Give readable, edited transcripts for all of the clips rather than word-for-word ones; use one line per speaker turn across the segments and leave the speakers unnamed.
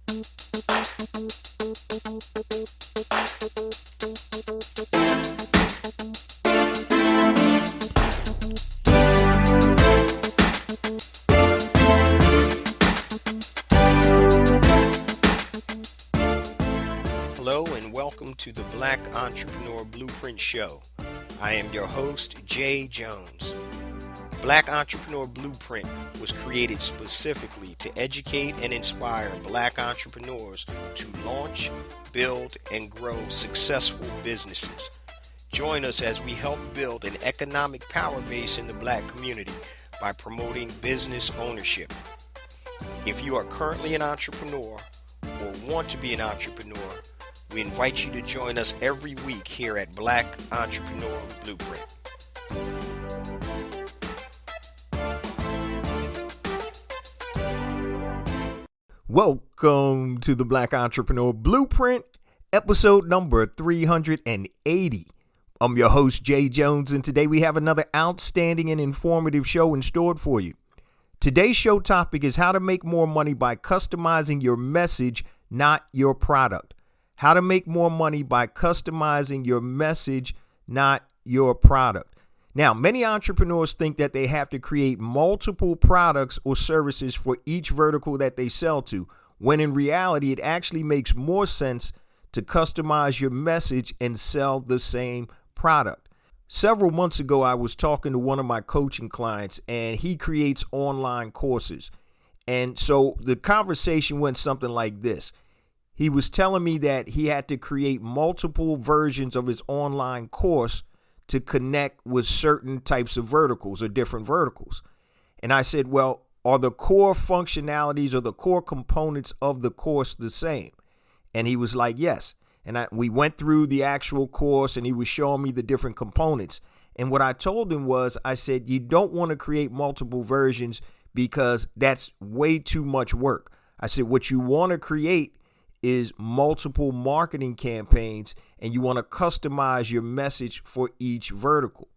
Hello and welcome to the Black Entrepreneur Blueprint Show. I am your host, Jay Jones. Black Entrepreneur Blueprint was created specifically to educate and inspire Black entrepreneurs to launch, build, and grow successful businesses. Join us as we help build an economic power base in the Black community by promoting business ownership. If you are currently an entrepreneur or want to be an entrepreneur, we invite you to join us every week here at Black Entrepreneur Blueprint.
Welcome to the Black Entrepreneur Blueprint, episode number 380. I'm your host, Jay Jones, and today we have another outstanding and informative show in store for you. Today's show topic is how to make more money by customizing your message, not your product. How to make more money by customizing your message, not your product. Now, many entrepreneurs think that they have to create multiple products or services for each vertical that they sell to, when in reality, it actually makes more sense to customize your message and sell the same product. Several months ago, I was talking to one of my coaching clients, and he creates online courses. And so the conversation went something like this. He was telling me that he had to create multiple versions of his online course to connect with certain types of verticals or different verticals. And I said, well, are the core functionalities or the core components of the course the same? And he was like, yes. And we went through the actual course and he was showing me the different components. And what I told him was, I said, you don't want to create multiple versions because that's way too much work. I said, what you want to create is multiple marketing campaigns, and you want to customize your message for each vertical.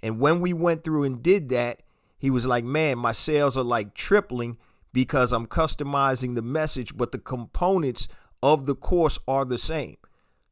And when we went through and did that, he was like, man, my sales are like tripling because I'm customizing the message, but the components of the course are the same.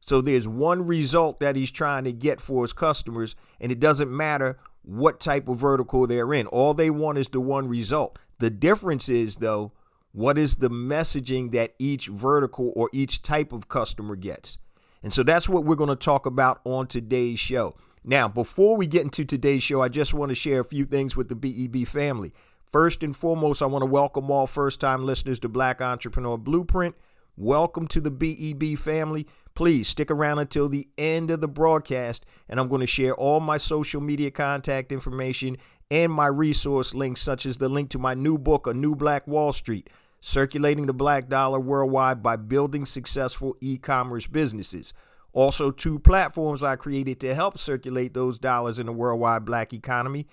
So there's one result that he's trying to get for his customers, and it doesn't matter what type of vertical they're in. All they want is the one result. The difference is, though, what is the messaging that each vertical or each type of customer gets? And so that's what we're going to talk about on today's show. Now, before we get into today's show, I just want to share a few things with the BEB family. First and foremost, I want to welcome all first-time listeners to Black Entrepreneur Blueprint. Welcome to the BEB family. Please stick around until the end of the broadcast, and I'm going to share all my social media contact information and my resource links, such as the link to my new book, A New Black Wall Street, Circulating the Black Dollar Worldwide by Building Successful E-Commerce Businesses. Also, 2 platforms I created to help circulate those dollars in the worldwide Black economy,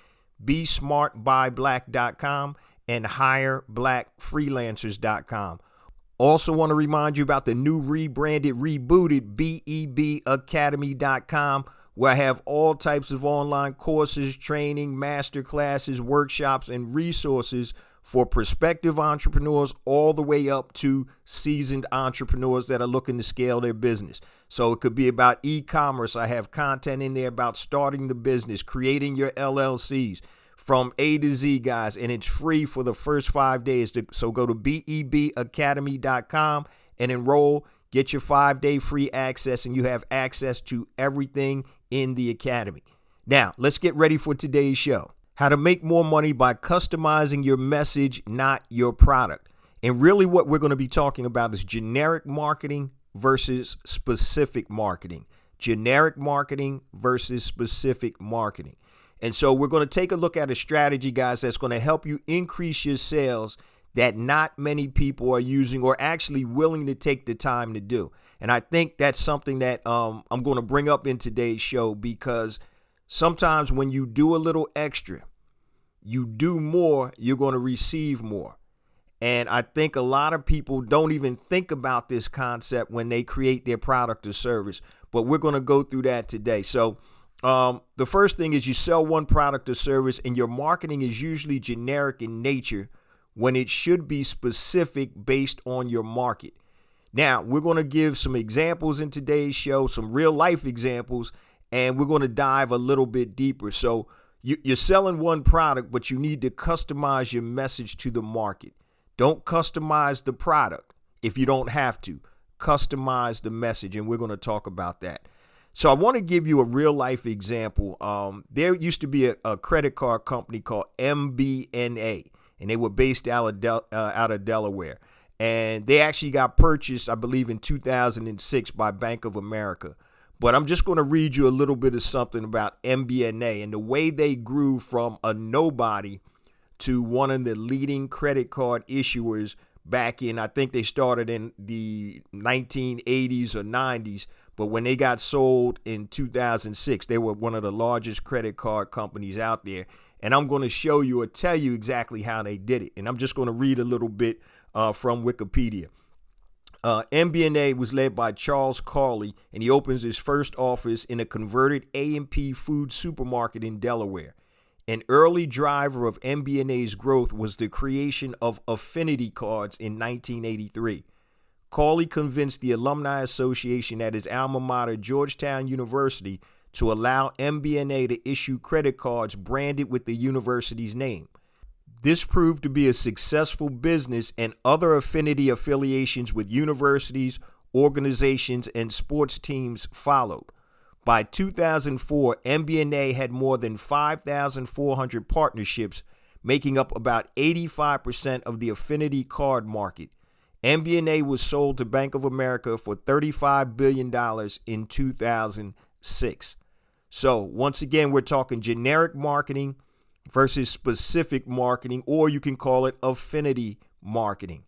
BeSmartByBlack.com and HireBlackFreelancers.com. Also want to remind you about the new rebranded, rebooted BEBacademy.com, where I have all types of online courses, training, master classes, workshops, and resources for prospective entrepreneurs all the way up to seasoned entrepreneurs that are looking to scale their business. So it could be about e-commerce. I have content in there about starting the business, creating your LLCs from A to Z, guys, and it's free for the first 5 days. So go to BEBacademy.com and enroll, get your 5-day free access, and you have access to everything in the academy. Now, let's get ready for today's show. How to make more money by customizing your message, not your product. And really what we're going to be talking about is generic marketing versus specific marketing. Generic marketing versus specific marketing. And so we're going to take a look at a strategy, guys, that's going to help you increase your sales that not many people are using or actually willing to take the time to do. And I think that's something that I'm going to bring up in today's show, because sometimes when you do a little extra, you do more, you're going to receive more. And I think a lot of people don't even think about this concept when they create their product or service. But we're going to go through that today. So the first thing is you sell one product or service, and your marketing is usually generic in nature when it should be specific based on your market. Now, we're going to give some examples in today's show, some real life examples, and we're going to dive a little bit deeper. So you're selling one product, but you need to customize your message to the market. Don't customize the product if you don't have to. Customize the message, and we're going to talk about that. So I want to give you a real life example. There used to be a credit card company called MBNA, and they were based out of Delaware. And they actually got purchased, I believe, in 2006 by Bank of America. But I'm just going to read you a little bit of something about MBNA and the way they grew from a nobody to one of the leading credit card issuers back in, I think they started in the 1980s or 90s. But when they got sold in 2006, they were one of the largest credit card companies out there. And I'm going to show you or tell you exactly how they did it. And I'm just going to read a little bit from Wikipedia. MBNA was led by Charles Carley, and he opens his first office in a converted A&P food supermarket in Delaware. An early driver of MBNA's growth was the creation of affinity cards in 1983. Carley convinced the Alumni Association at his alma mater, Georgetown University, to allow MBNA to issue credit cards branded with the university's name. This proved to be a successful business, and other affinity affiliations with universities, organizations, and sports teams followed. By 2004, MBNA had more than 5,400 partnerships, making up about 85% of the affinity card market. MBNA was sold to Bank of America for $35 billion in 2006. So once again, we're talking generic marketing versus specific marketing, or you can call it affinity marketing.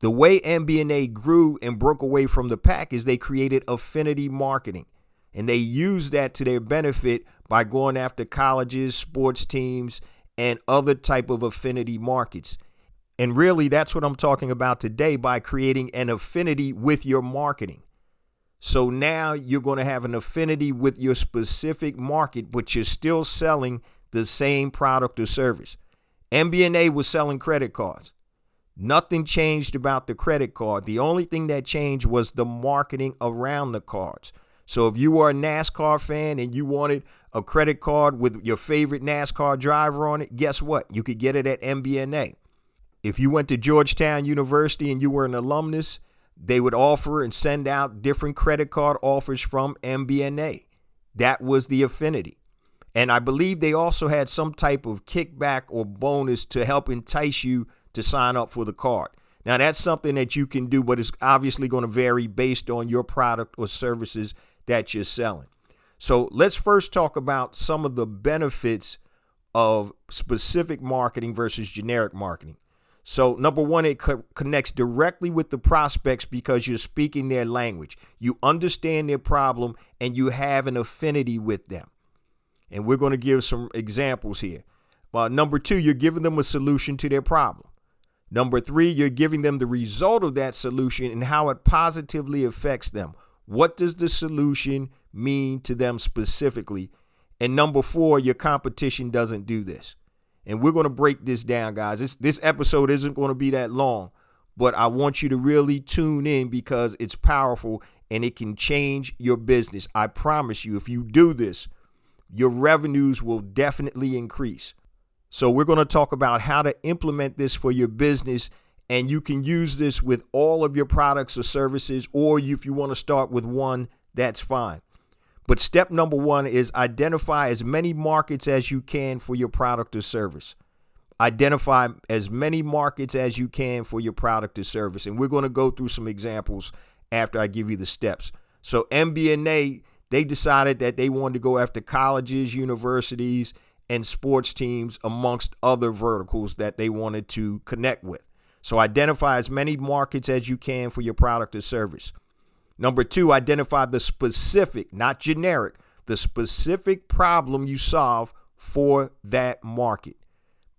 The way MBNA grew and broke away from the pack is they created affinity marketing, and they used that to their benefit by going after colleges, sports teams, and other type of affinity markets. And really, that's what I'm talking about today by creating an affinity with your marketing. So now you're going to have an affinity with your specific market, but you're still selling the same product or service. MBNA was selling credit cards. Nothing changed about the credit card. The only thing that changed was the marketing around the cards. So if you are a NASCAR fan and you wanted a credit card with your favorite NASCAR driver on it, guess what? You could get it at MBNA. If you went to Georgetown University and you were an alumnus, they would offer and send out different credit card offers from MBNA. That was the affinity. And I believe they also had some type of kickback or bonus to help entice you to sign up for the card. Now, that's something that you can do, but it's obviously going to vary based on your product or services that you're selling. So let's first talk about some of the benefits of specific marketing versus generic marketing. So number one, it connects directly with the prospects because you're speaking their language. You understand their problem and you have an affinity with them. And we're going to give some examples here. Number two, you're giving them a solution to their problem. Number three, you're giving them the result of that solution and how it positively affects them. What does the solution mean to them specifically? And number four, your competition doesn't do this. And we're going to break this down, guys. This episode isn't going to be that long, but I want you to really tune in because it's powerful and it can change your business. I promise you, if you do this, your revenues will definitely increase. So we're going to talk about how to implement this for your business, and you can use this with all of your products or services, or if you want to start with one, that's fine. But step number one is identify as many markets as you can for your product or service. Identify as many markets as you can for your product or service. And we're going to go through some examples after I give you the steps. So MBNA, they decided that they wanted to go after colleges, universities, and sports teams amongst other verticals that they wanted to connect with. So identify as many markets as you can for your product or service. Number two, identify the specific, not generic, the specific problem you solve for that market.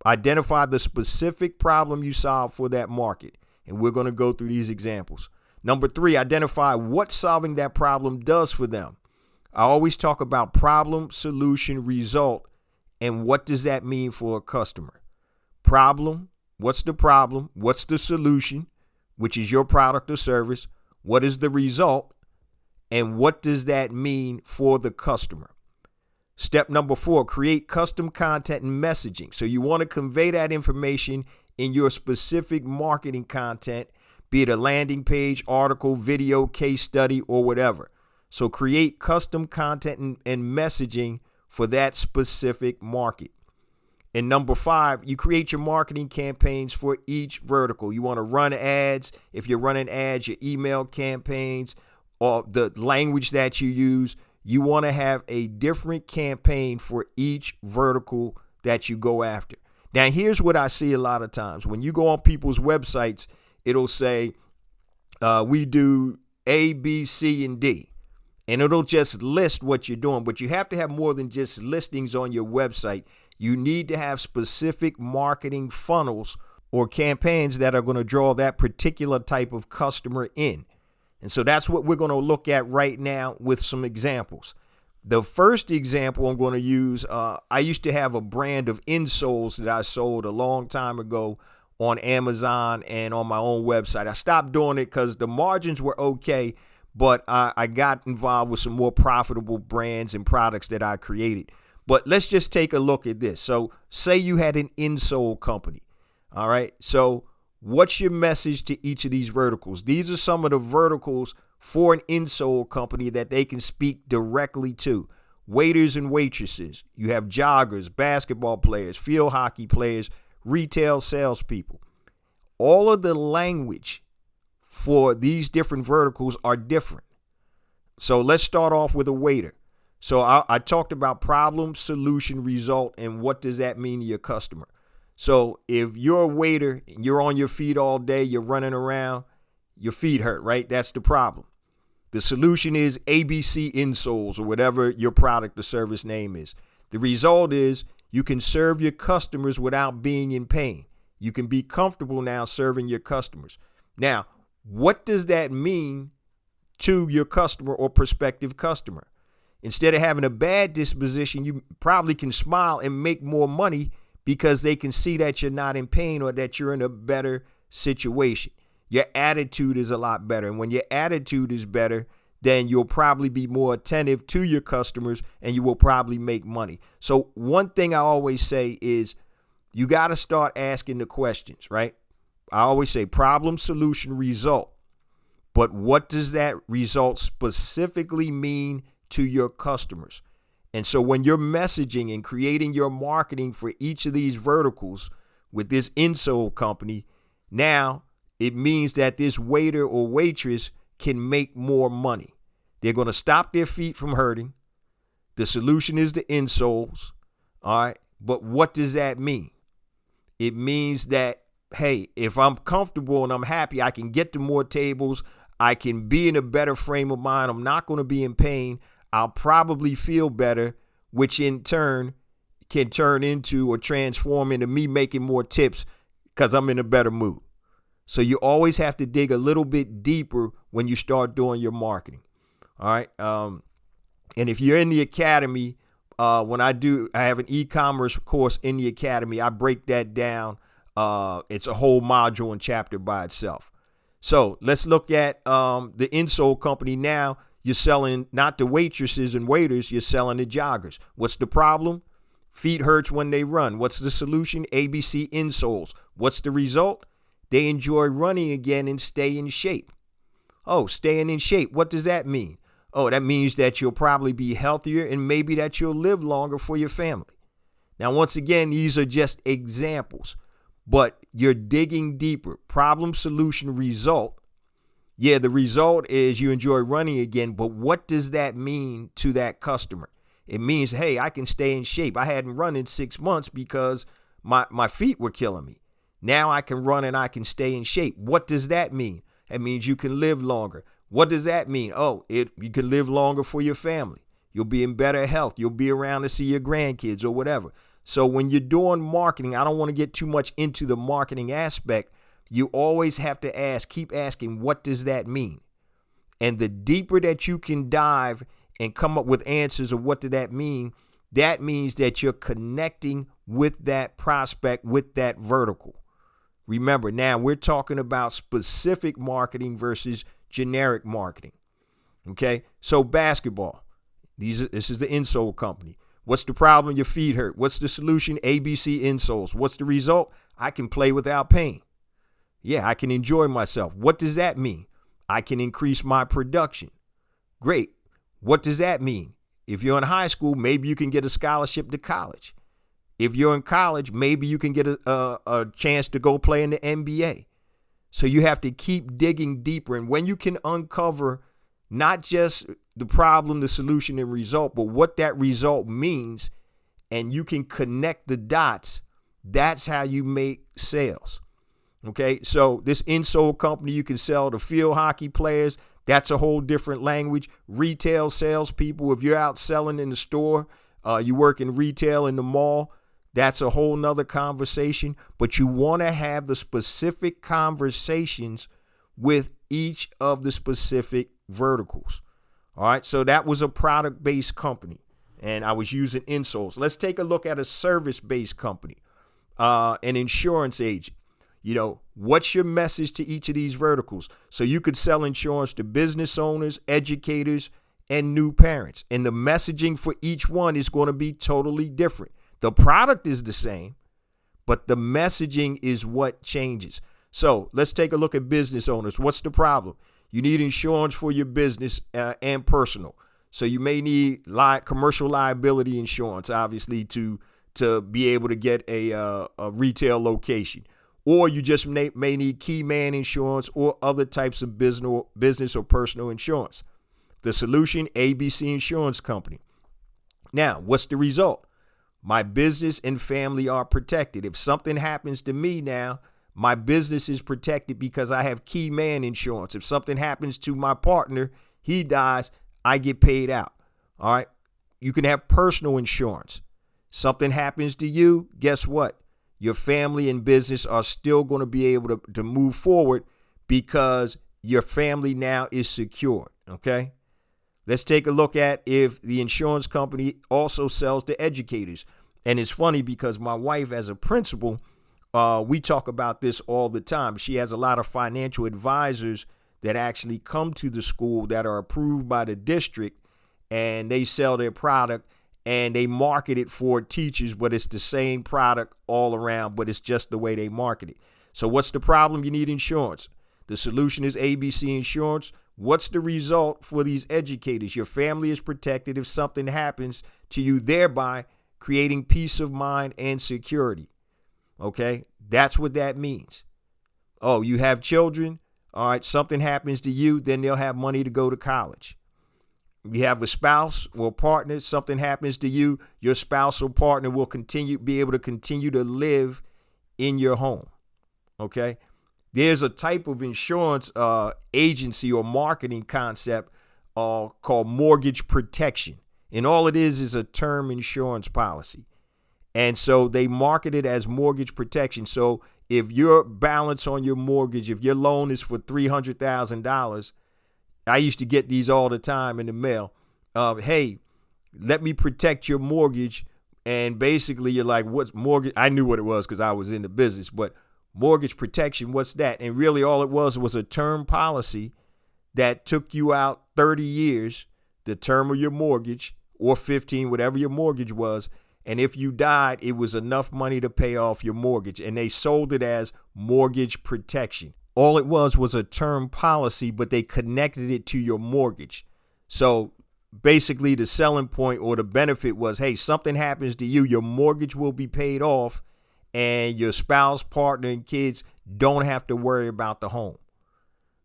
Identify the specific problem you solve for that market. And we're going to go through these examples. Number three, identify what solving that problem does for them. I always talk about problem, solution, result, and what does that mean for a customer? Problem, what's the problem? What's the solution, which is your product or service? What is the result? And what does that mean for the customer? Step number 4, create custom content and messaging. So you want to convey that information in your specific marketing content, be it a landing page, article, video, case study, or whatever. So create custom content and messaging for that specific market. And number 5, you create your marketing campaigns for each vertical. You want to run ads. If you're running ads, your email campaigns, or the language that you use, you want to have a different campaign for each vertical that you go after. Now, here's what I see a lot of times. When you go on people's websites, it'll say, we do A, B, C, and D. And it'll just list what you're doing. But you have to have more than just listings on your website. You need to have specific marketing funnels or campaigns that are going to draw that particular type of customer in. And so that's what we're going to look at right now with some examples. The first example I'm going to use, I used to have a brand of insoles that I sold a long time ago on Amazon and on my own website. I stopped doing it because the margins were okay, but I got involved with some more profitable brands and products that I created. But let's just take a look at this. So say you had an insole company. All right. So what's your message to each of these verticals? These are some of the verticals for an insole company that they can speak directly to. Waiters and waitresses. You have joggers, basketball players, field hockey players, retail salespeople. All of the language for these different verticals are different. So let's start off with a waiter. So I talked about problem, solution, result, and what does that mean to your customer? So if you're a waiter and you're on your feet all day, you're running around, your feet hurt, right? That's the problem. The solution is ABC insoles or whatever your product or service name is. The result is you can serve your customers without being in pain. You can be comfortable now serving your customers. Now, what does that mean to your customer or prospective customer? Instead of having a bad disposition, you probably can smile and make more money because they can see that you're not in pain or that you're in a better situation. Your attitude is a lot better. And when your attitude is better, then you'll probably be more attentive to your customers and you will probably make money. So one thing I always say is you got to start asking the questions, right? I always say problem, solution, result. But what does that result specifically mean to your customers? And so when you're messaging and creating your marketing for each of these verticals with this insole company, now it means that this waiter or waitress can make more money. They're going to stop their feet from hurting. The solution is the insoles. All right. But what does that mean? It means that, hey, if I'm comfortable and I'm happy, I can get to more tables. I can be in a better frame of mind. I'm not going to be in pain. I'll probably feel better, which in turn can turn into or transform into me making more tips because I'm in a better mood. So you always have to dig a little bit deeper when you start doing your marketing. All right. And if you're in the academy, when I have an e-commerce course in the academy, I break that down. It's a whole module and chapter by itself. So let's look at the insole company now. You're selling not the waitresses and waiters, you're selling the joggers. What's the problem? Feet hurts when they run. What's the solution? ABC insoles. What's the result? They enjoy running again and stay in shape. Oh, staying in shape. What does that mean? Oh, that means that you'll probably be healthier and maybe that you'll live longer for your family. Now, once again, these are just examples, but you're digging deeper. Problem, solution, result. Yeah, the result is you enjoy running again, but what does that mean to that customer? It means, hey, I can stay in shape. I hadn't run in 6 months because my feet were killing me. Now I can run and I can stay in shape. What does that mean? That means you can live longer. What does that mean? Oh, you can live longer for your family. You'll be in better health. You'll be around to see your grandkids or whatever. So when you're doing marketing, I don't want to get too much into the marketing aspect. You always have to keep asking, what does that mean? And the deeper that you can dive and come up with answers of what did that mean, that means that you're connecting with that prospect, with that vertical. Remember, now we're talking about specific marketing versus generic marketing. Okay, so basketball. This is the insole company. What's the problem? Your feet hurt. What's the solution? ABC insoles. What's the result? I can play without pain. Yeah, I can enjoy myself. What does that mean? I can increase my production. Great. What does that mean? If you're in high school, maybe you can get a scholarship to college. If you're in college, maybe you can get a chance to go play in the NBA. So you have to keep digging deeper. And when you can uncover not just the problem, the solution, and result, but what that result means, and you can connect the dots, that's how you make sales. Okay, so this insole company, you can sell to field hockey players. That's a whole different language. Retail salespeople, if you're out selling in the store, you work in retail in the mall, that's a whole nother conversation. But you want to have the specific conversations with each of the specific verticals. All right, so that was a product-based company, and I was using insoles. Let's take a look at a service-based company, an insurance agent. You know, what's your message to each of these verticals? So you could sell insurance to business owners, educators, and new parents. And the messaging for each one is going to be totally different. The product is the same, but the messaging is what changes. So let's take a look at business owners. What's the problem? You need insurance for your business and personal. So you may need commercial liability insurance, obviously, to be able to get a retail location. Or you just may need key man insurance or other types of business or personal insurance. The solution, ABC Insurance Company. Now, what's the result? My business and family are protected. If something happens to me now, my business is protected because I have key man insurance. If something happens to my partner, he dies, I get paid out. All right. You can have personal insurance. Something happens to you, guess what? Your family and business are still going to be able to move forward because your family now is secured. Okay. Let's take a look at if the insurance company also sells to educators. And it's funny because my wife, as a principal, we talk about this all the time. She has a lot of financial advisors that actually come to the school that are approved by the district, and they sell their product and they market it for teachers, but it's the same product all around, but it's just the way they market it. So what's the problem? You need insurance. The solution is ABC Insurance. What's the result for these educators? Your family is protected if something happens to you, thereby creating peace of mind and security. Okay, that's what that means. Oh, you have children. All right, something happens to you, then they'll have money to go to college. You have a spouse or partner, something happens to you, your spouse or partner will be able to continue to live in your home. Okay, there's a type of insurance agency or marketing concept called mortgage protection. And all it is a term insurance policy. And so they market it as mortgage protection. So if your balance on your mortgage, if your loan is for $300,000, I used to get these all the time in the mail. Hey, let me protect your mortgage. And basically you're like, what's mortgage? I knew what it was because I was in the business, but mortgage protection, what's that? And really all it was a term policy that took you out 30 years, the term of your mortgage, or 15, whatever your mortgage was. And if you died, it was enough money to pay off your mortgage. And they sold it as mortgage protection. All it was a term policy, but they connected it to your mortgage. So basically the selling point or the benefit was, hey, something happens to you, your mortgage will be paid off and your spouse, partner, and kids don't have to worry about the home.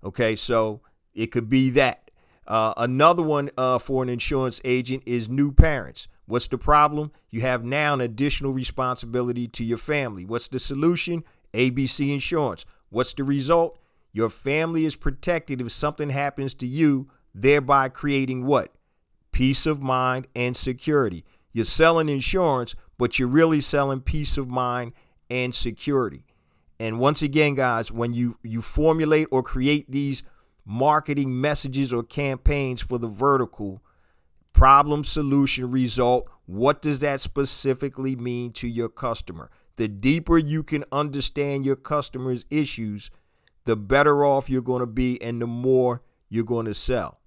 Okay, so it could be that. Another one for an insurance agent is new parents. What's the problem? You have now an additional responsibility to your family. What's the solution? ABC Insurance. What's the result? Your family is protected if something happens to you, thereby creating what? Peace of mind and security. You're selling insurance, but you're really selling peace of mind and security. And once again, guys, when you formulate or create these marketing messages or campaigns for the vertical, problem, solution, result, what does that specifically mean to your customer? The deeper you can understand your customer's issues, the better off you're going to be and the more you're going to sell.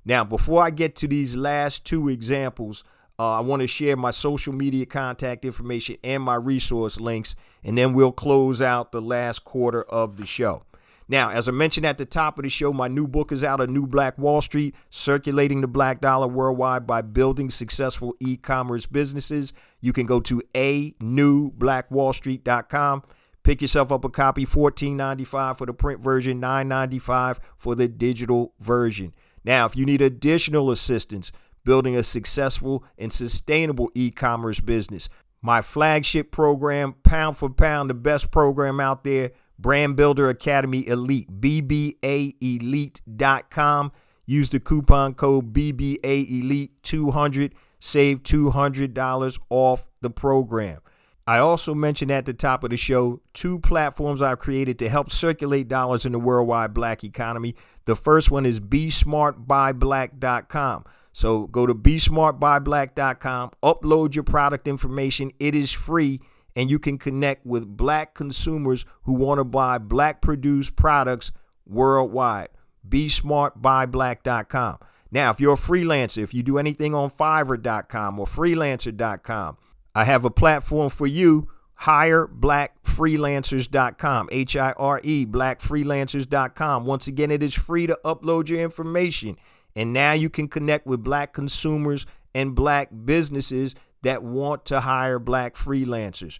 Now, before I get to these last two examples, I want to share my social media contact information and my resource links, and then we'll close out the last quarter of the show. Now, as I mentioned at the top of the show, my new book is out, A New Black Wall Street, Circulating the Black Dollar Worldwide by Building Successful E-Commerce Businesses. You can go to anewblackwallstreet.com. Pick yourself up a copy, $14.95 for the print version, $9.95 for the digital version. Now, if you need additional assistance building a successful and sustainable e-commerce business, my flagship program, pound for pound, the best program out there, Brand Builder Academy Elite, BBAElite.com. Use the coupon code BBAElite200, save $200 off the program. I also mentioned at the top of the show 2 platforms I've created to help circulate dollars in the worldwide black economy. The first one is BeSmartByBlack.com. So go to BeSmartByBlack.com, upload your product information. It is free, and you can connect with black consumers who want to buy black produced products worldwide. BeSmartByBlack.com. Now, if you're a freelancer, if you do anything on Fiverr.com or Freelancer.com, I have a platform for you, HireBlackFreelancers.com, HIRE, BlackFreelancers.com. Once again, it is free to upload your information. And now you can connect with black consumers and black businesses that want to hire black freelancers.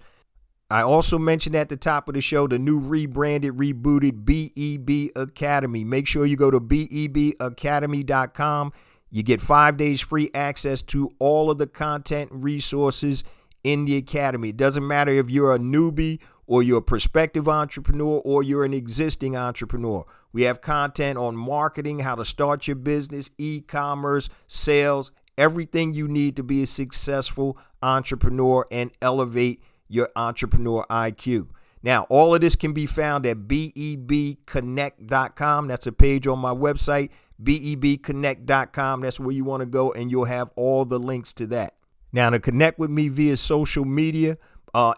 I also mentioned at the top of the show the new rebranded, rebooted BEB Academy. Make sure you go to BEBacademy.com. You get 5 days free access to all of the content and resources in the academy. It doesn't matter if you're a newbie or you're a prospective entrepreneur or you're an existing entrepreneur. We have content on marketing, how to start your business, e-commerce, sales, everything you need to be a successful entrepreneur and elevate your entrepreneur IQ. Now, all of this can be found at BEBconnect.com. That's a page on my website, BEBconnect.com. That's where you want to go, and you'll have all the links to that. Now, to connect with me via social media,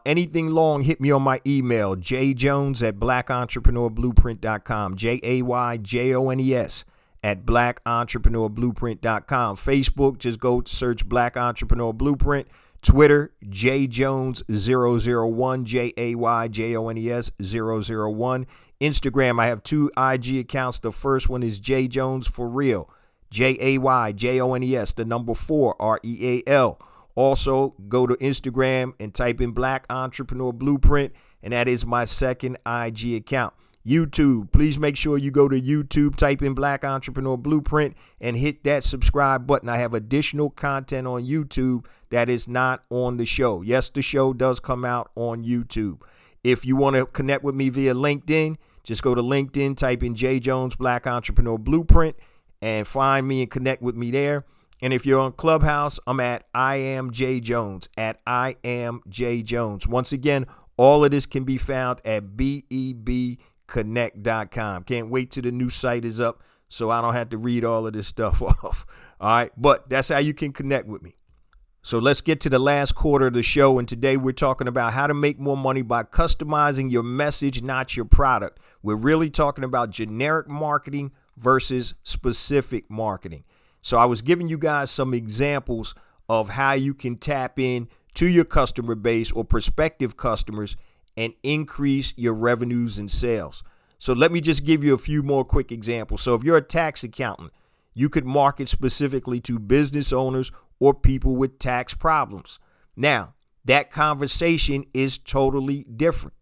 anything long, hit me on my email, jjones@blackentrepreneurblueprint.com, JAYJONES@blackentrepreneurblueprint.com. Facebook, just go search Black Entrepreneur Blueprint. Twitter, jjones001, JAYJONES001. Instagram, I have 2 IG accounts. The first one is jjones for real, JAYJONES, the number 4, REAL. Also, go to Instagram and type in Black Entrepreneur Blueprint, and that is my second IG account. YouTube, please make sure you go to YouTube, type in Black Entrepreneur Blueprint, and hit that subscribe button. I have additional content on YouTube that is not on the show. Yes, the show does come out on YouTube. If you want to connect with me via LinkedIn, just go to LinkedIn, type in J Jones Black Entrepreneur Blueprint, and find me and connect with me there. And if you're on Clubhouse, I'm at I am J Jones, at I am J Jones. Once again, all of this can be found at BEBconnect.com. Can't wait till the new site is up so I don't have to read all of this stuff off. All right, but that's how you can connect with me. So let's get to the last quarter of the show, and today we're talking about how to make more money by customizing your message, not your product. We're really talking about generic marketing versus specific marketing. So I was giving you guys some examples of how you can tap in to your customer base or prospective customers and increase your revenues and sales. So let me just give you a few more quick examples. So if you're a tax accountant, you could market specifically to business owners or people with tax problems. Now, that conversation is totally different.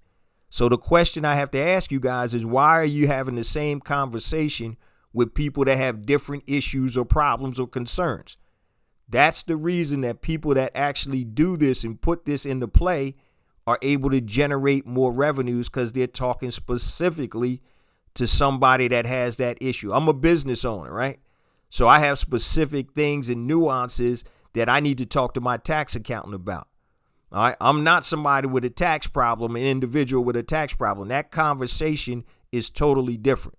So the question I have to ask you guys is, why are you having the same conversation with people that have different issues or problems or concerns? That's the reason that people that actually do this and put this into play are able to generate more revenues, because they're talking specifically to somebody that has that issue. I'm a business owner, right? So I have specific things and nuances that I need to talk to my tax accountant about. All right. I'm not somebody with a tax problem, an individual with a tax problem. That conversation is totally different.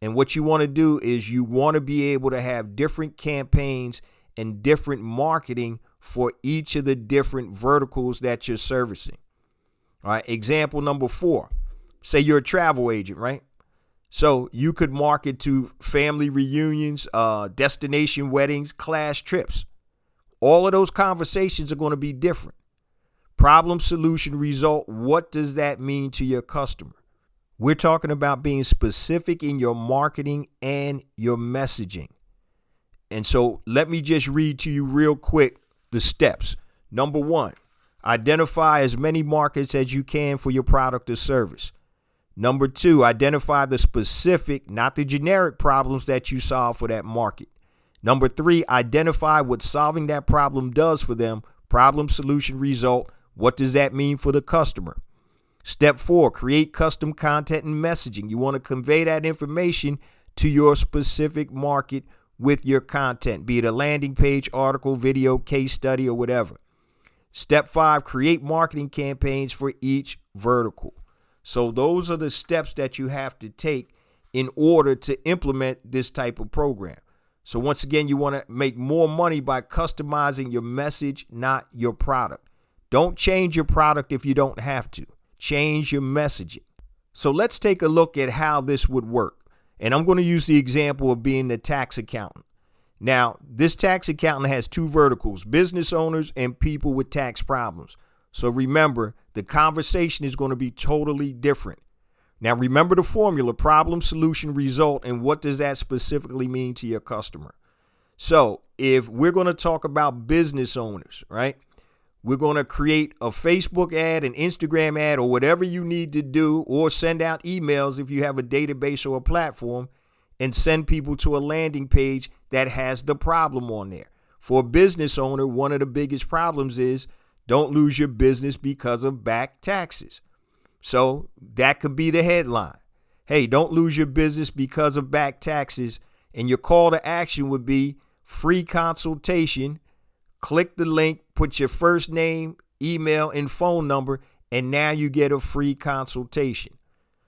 And what you want to do is you want to be able to have different campaigns and different marketing for each of the different verticals that you're servicing. All right. Example number 4. Say you're a travel agent, right? So you could market to family reunions, destination weddings, class trips. All of those conversations are going to be different. Problem, solution, result. What does that mean to your customer? We're talking about being specific in your marketing and your messaging. And so let me just read to you real quick the steps. Number 1, identify as many markets as you can for your product or service. Number 2, identify the specific, not the generic problems that you solve for that market. Number 3, identify what solving that problem does for them. Problem, solution, result. What does that mean for the customer? Step 4, create custom content and messaging. You want to convey that information to your specific market with your content, be it a landing page, article, video, case study, or whatever. Step 5, create marketing campaigns for each vertical. So those are the steps that you have to take in order to implement this type of program. So once again, you want to make more money by customizing your message, not your product. Don't change your product if you don't have to. Change your messaging. So let's take a look at how this would work. And I'm going to use the example of being the tax accountant. Now, this tax accountant has 2 verticals, business owners and people with tax problems. So remember, the conversation is going to be totally different. Now, remember the formula, problem, solution, result, and what does that specifically mean to your customer? So if we're going to talk about business owners, right? We're going to create a Facebook ad, an Instagram ad, or whatever you need to do, or send out emails if you have a database or a platform, and send people to a landing page that has the problem on there. For a business owner, one of the biggest problems is don't lose your business because of back taxes. So that could be the headline. Hey, don't lose your business because of back taxes. And your call to action would be free consultation. Click the link, put your first name, email, and phone number, and now you get a free consultation.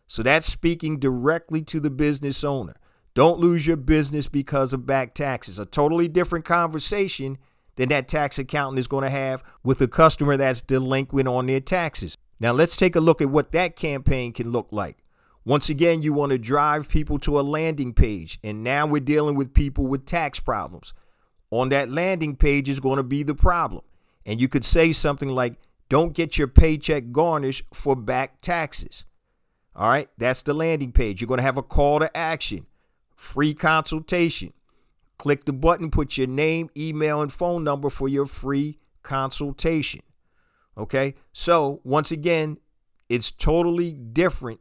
So that's speaking directly to the business owner. Don't lose your business because of back taxes. A totally different conversation than that tax accountant is going to have with a customer that's delinquent on their taxes. Now let's take a look at what that campaign can look like. Once again, you want to drive people to a landing page, and now we're dealing with people with tax problems. On that landing page is going to be the problem. And you could say something like, don't get your paycheck garnished for back taxes. All right, that's the landing page. You're going to have a call to action, free consultation. Click the button, put your name, email, and phone number for your free consultation. Okay, so once again, it's totally different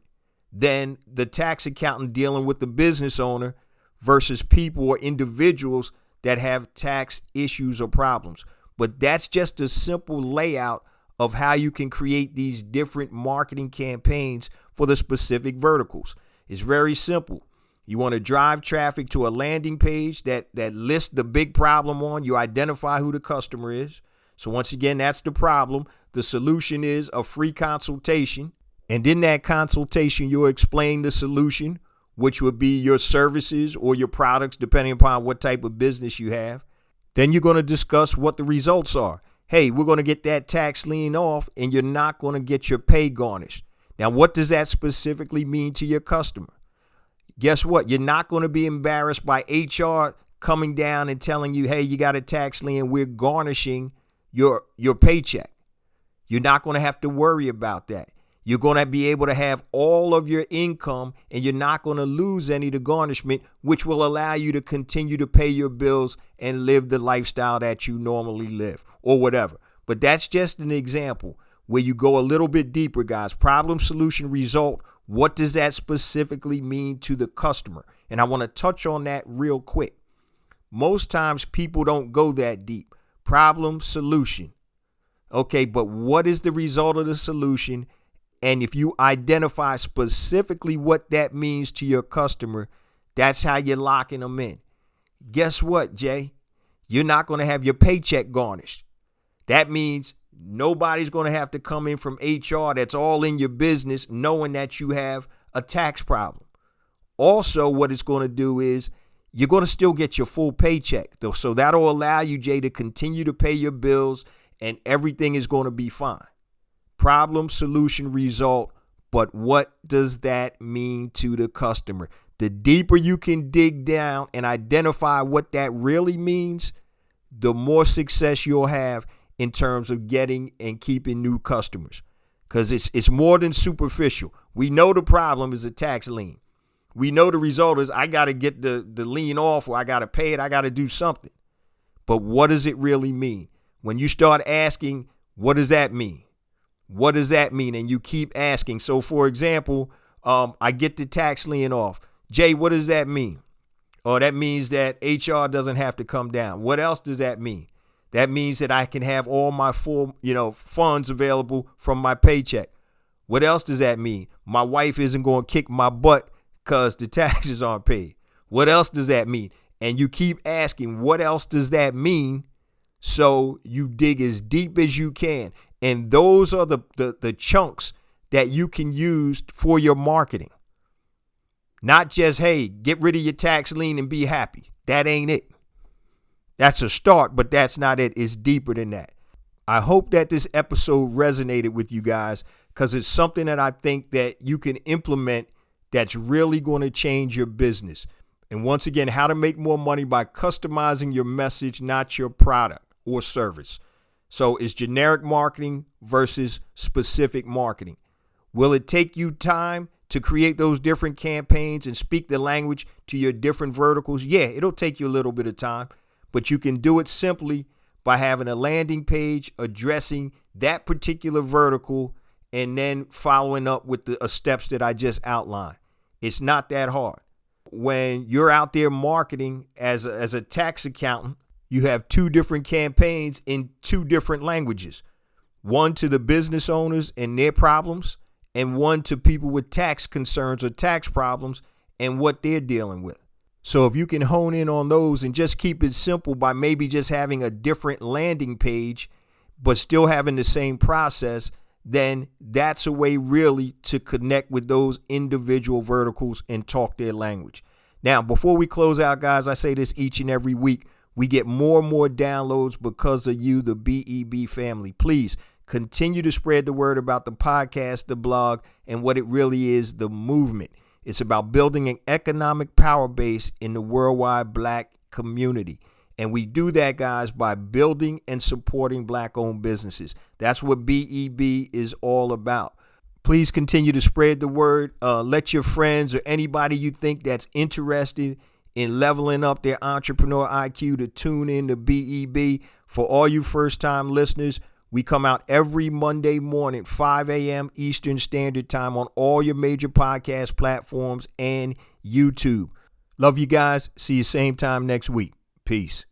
than the tax accountant dealing with the business owner versus people or individuals that have tax issues or problems. But that's just a simple layout of how you can create these different marketing campaigns for the specific verticals. It's very simple. You want to drive traffic to a landing page that lists the big problem on. You identify who the customer is. So once again, that's the problem. The solution is a free consultation. And in that consultation, you'll explain the solution, which would be your services or your products, depending upon what type of business you have. Then you're going to discuss what the results are. Hey, we're going to get that tax lien off, and you're not going to get your pay garnished. Now, what does that specifically mean to your customer? Guess what? You're not going to be embarrassed by HR coming down and telling you, hey, you got a tax lien, we're garnishing your paycheck. You're not going to have to worry about that. You're going to be able to have all of your income, and you're not going to lose any of the garnishment, which will allow you to continue to pay your bills and live the lifestyle that you normally live or whatever. But that's just an example where you go a little bit deeper, guys. Problem, solution, result. What does that specifically mean to the customer? And I want to touch on that real quick. Most times people don't go that deep. Problem, solution. Okay, but what is the result of the solution? And if you identify specifically what that means to your customer, that's how you're locking them in. Guess what, Jay? You're not going to have your paycheck garnished. That means nobody's going to have to come in from HR that's all in your business knowing that you have a tax problem. Also, what it's going to do is you're going to still get your full paycheck. So that'll allow you, Jay, to continue to pay your bills and everything is going to be fine. Problem, solution, result, but what does that mean to the customer? The deeper you can dig down and identify what that really means, the more success you'll have in terms of getting and keeping new customers. Because it's more than superficial. We know the problem is a tax lien. We know the result is I got to get the lien off, or I got to pay it. I got to do something. But what does it really mean? When you start asking, what does that mean? What does that mean? And you keep asking. So, for example, I get the tax lien off. Jay, what does that mean? Oh, that means that HR doesn't have to come down. What else does that mean? That means that I can have all my full, funds available from my paycheck. What else does that mean? My wife isn't going to kick my butt because the taxes aren't paid. What else does that mean? And you keep asking, what else does that mean? So you dig as deep as you can. And those are the chunks that you can use for your marketing. Not just, hey, get rid of your tax lien and be happy. That ain't it. That's a start, but that's not it. It's deeper than that. I hope that this episode resonated with you guys, because it's something that I think that you can implement that's really going to change your business. And once again, how to make more money by customizing your message, not your product or service. So it's generic marketing versus specific marketing. Will it take you time to create those different campaigns and speak the language to your different verticals? Yeah, it'll take you a little bit of time, but you can do it simply by having a landing page addressing that particular vertical and then following up with the steps that I just outlined. It's not that hard. When you're out there marketing as a tax accountant, you have two different campaigns in two different languages. One to the business owners and their problems, and one to people with tax concerns or tax problems and what they're dealing with. So if you can hone in on those and just keep it simple by maybe just having a different landing page, but still having the same process, then that's a way really to connect with those individual verticals and talk their language. Now, before we close out, guys, I say this each and every week. We get more and more downloads because of you, the BEB family. Please continue to spread the word about the podcast, the blog, and what it really is, the movement. It's about building an economic power base in the worldwide Black community. And we do that, guys, by building and supporting Black-owned businesses. That's what BEB is all about. Please continue to spread the word. Let your friends or anybody you think that's interested in leveling up their entrepreneur IQ to tune in to BEB. For all you first-time listeners, we come out every Monday morning, 5 a.m. Eastern Standard Time on all your major podcast platforms and YouTube. Love you guys. See you same time next week. Peace.